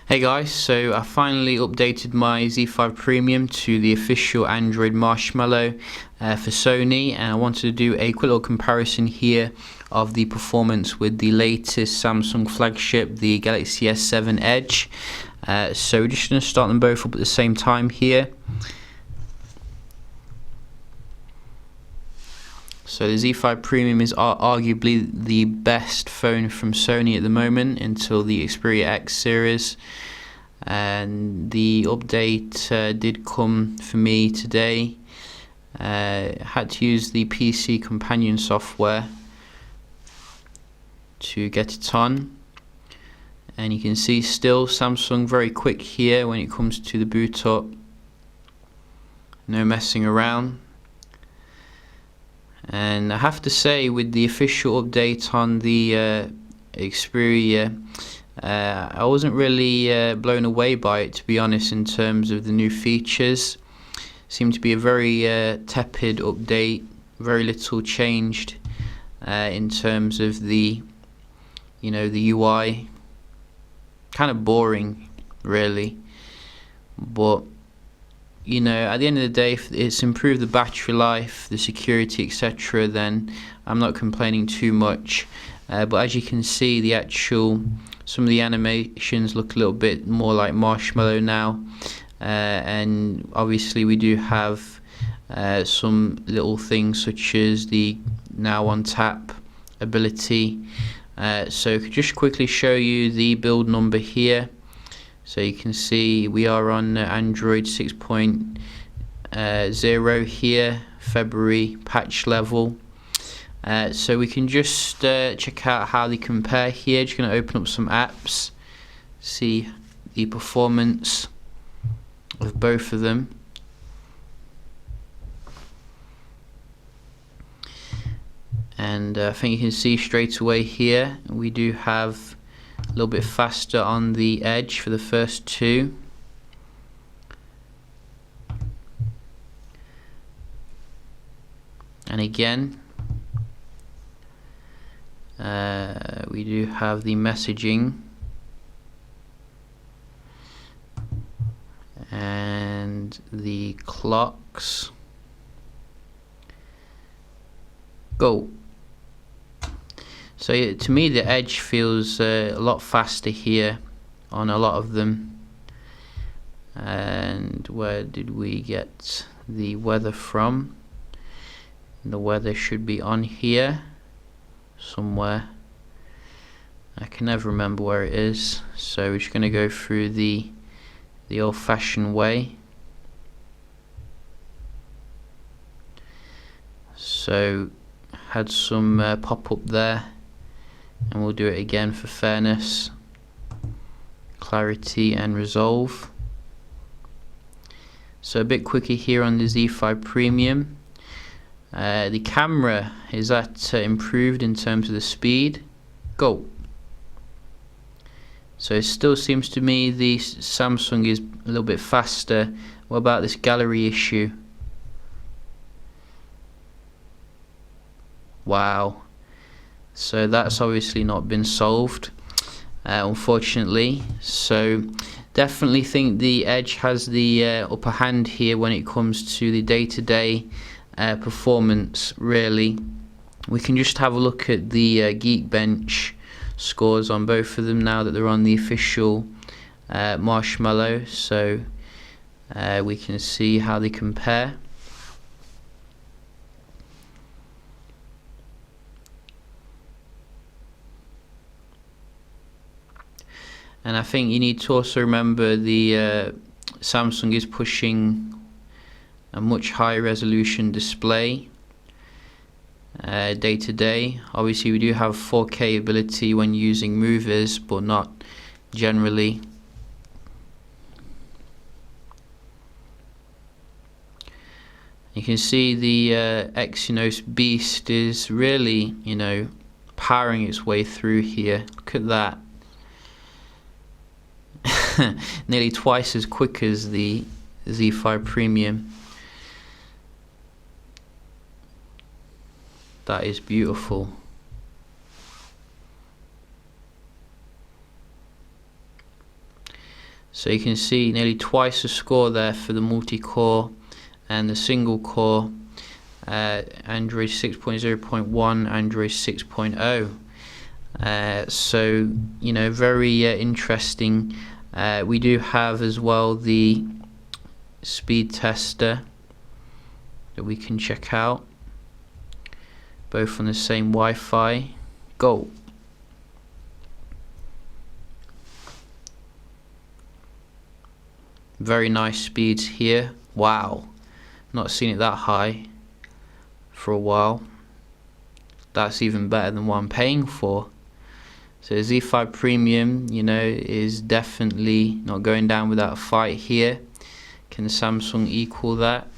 Hey guys, so I finally updated my Z5 Premium to the official Android Marshmallow for Sony, and I wanted to do a quick little comparison here of the performance with the latest Samsung flagship, the Galaxy S7 Edge. So we're just going to start them both up at the same time here. So the Z5 Premium is arguably the best phone from Sony at the moment until the Xperia X series, and the update did come for me today. Had to use the PC companion software to get it on, and you can see still Samsung very quick here when it comes to the boot up, no messing around. And I have to say, with the official update on the Xperia, I wasn't really blown away by it, to be honest, in terms of the new features. Seemed to be a very tepid update, very little changed in terms of the the UI. Kind of boring, really, but at the end of the day, if it's improved the battery life, the security, etc., then I'm not complaining too much. But as you can see, some of the animations look a little bit more like Marshmallow now, and obviously we do have some little things such as the now on tap ability. So I could just quickly show you the build number here. So you can see we are on Android 6.0 here, February patch level. So we can just check out how they compare here. Just going to open up some apps, see the performance of both of them. And I think you can see straight away here we do have a little bit faster on the Edge for the first two. And again, we do have the messaging and the clocks. Go. So yeah, to me the Edge feels a lot faster here on a lot of them. And where did we get the weather from? The weather should be on here somewhere. I can never remember where it is, so we're just going to go through the old-fashioned way. So had some pop-up there, and we'll do it again for fairness, clarity and resolve. So a bit quicker here on the Z5 Premium. The camera, is that improved in terms of the speed? Go. So it still seems to me the Samsung is a little bit faster. What about this gallery issue? Wow. So that's obviously not been solved, unfortunately. So definitely think the Edge has the upper hand here when it comes to the day-to-day performance, really. We can just have a look at the Geekbench scores on both of them now that they're on the official Marshmallow, so we can see how they compare. And I think you need to also remember the Samsung is pushing a much higher resolution display day to day. Obviously we do have 4K ability when using movies, but not generally. You can see the Exynos Beast is really powering its way through here. Look at that. Nearly twice as quick as the Z5 Premium. That is beautiful. So you can see nearly twice the score there for the multi-core and the single core Android 6.0.1, Android 6.0. So you know, very interesting. We do have as well the speed tester that we can check out, both on the same Wi-Fi. Go. Very nice speeds here. Wow, not seen it that high for a while. That's even better than what I'm paying for. So Z5 Premium, you know, is definitely not going down without a fight here. Can Samsung equal that?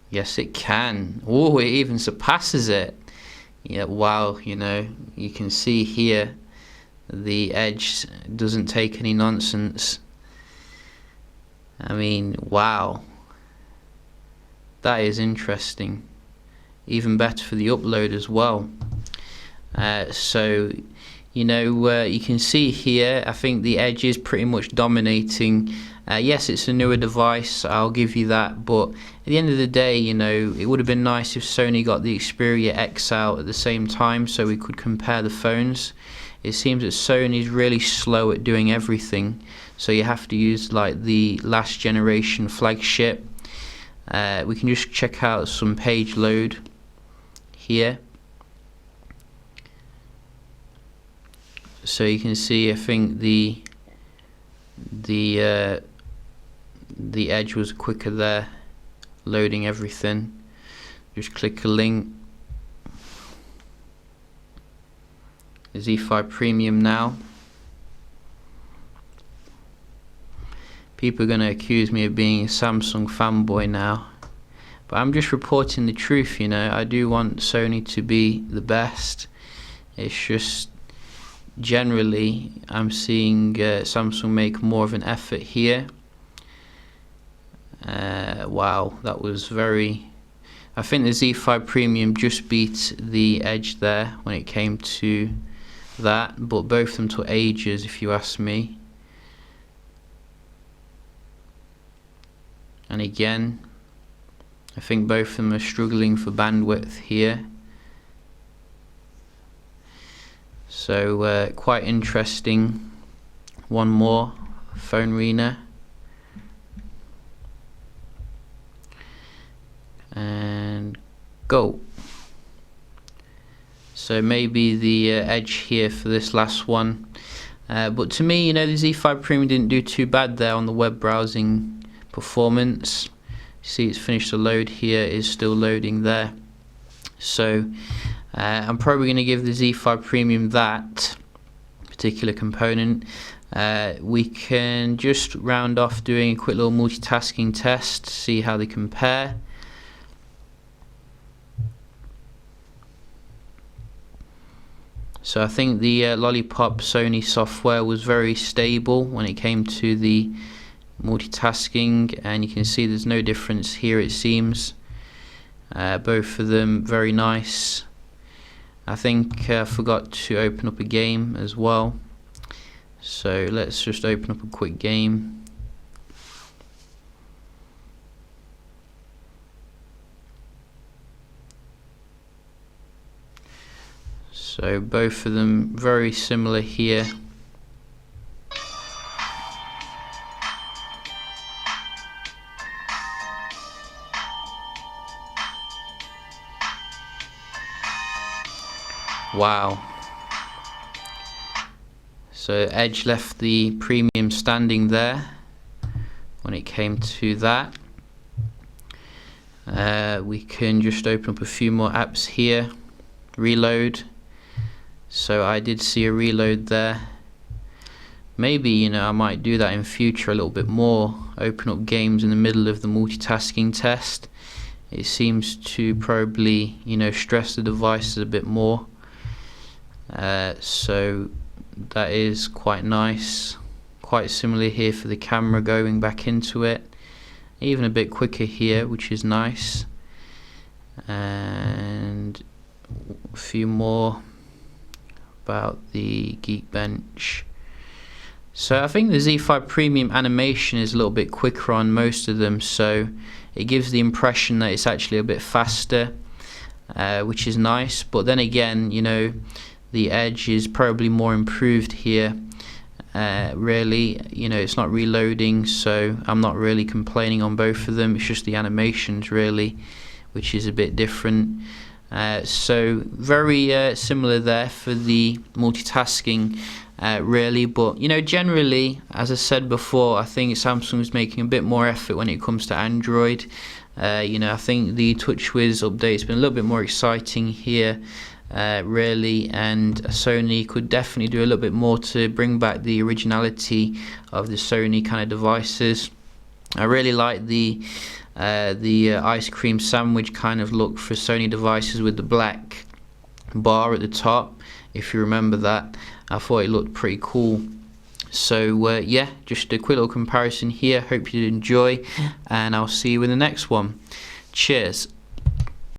Yes, it can. Oh, it even surpasses it. Yeah, wow, you know, you can see here the Edge doesn't take any nonsense. I mean, wow, that is interesting. Even better for the upload as well. So you know, you can see here, I think the Edge is pretty much dominating. Yes, it's a newer device, I'll give you that, but at the end of the day, you know, it would have been nice if Sony got the Xperia X out at the same time so we could compare the phones. It seems that Sony's really slow at doing everything, so you have to use like the last generation flagship. We can just check out some page load here. So you can see, I think the Edge was quicker there, loading everything. Just click a link. Z5 Premium now. People are going to accuse me of being a Samsung fanboy now, but I'm just reporting the truth. You know, I do want Sony to be the best. It's just generally I'm seeing Samsung make more of an effort here. Wow, that was very... I think the Z5 Premium just beat the Edge there when it came to that, but both of them took ages if you ask me. And again, I think both of them are struggling for bandwidth here. So quite interesting. One more phone reader. And go. So maybe the Edge here for this last one. But to me, you know, the Z5 Premium didn't do too bad there on the web browsing performance. See, it's finished the load here, is still loading there. So I'm probably going to give the Z5 Premium that particular component. We can just round off doing a quick little multitasking test, see how they compare. So I think the Lollipop Sony software was very stable when it came to the multitasking, and you can see there's no difference here, it seems. Both of them very nice. I think I forgot to open up a game as well, so let's just open up a quick game. So both of them very similar here. Wow. So Edge left the Premium standing there when it came to that. We can just open up a few more apps here. Reload. So I did see a reload there. Maybe, you know, I might do that in future a little bit more. Open up games in the middle of the multitasking test. It seems to probably, you know, stress the devices a bit more. So that is quite nice. Quite similar here for the camera going back into it. Even a bit quicker here, which is nice. And a few more. about the Geekbench. So I think the Z5 Premium animation is a little bit quicker on most of them, so it gives the impression that it's actually a bit faster, which is nice. But then again, you know, the Edge is probably more improved here. Really, you know, it's not reloading, so I'm not really complaining on both of them. It's just the animations really, which is a bit different. So very similar there for the multitasking, really. But you know, generally, as I said before, I think Samsung's making a bit more effort when it comes to Android. You know, I think the TouchWiz update's been a little bit more exciting here, really, and Sony could definitely do a little bit more to bring back the originality of the Sony kind of devices. I really like the ice cream sandwich kind of look for Sony devices with the black bar at the top, if you remember that. I thought it looked pretty cool. So yeah, just a quick little comparison here. Hope you enjoy, and I'll see you in the next one. Cheers.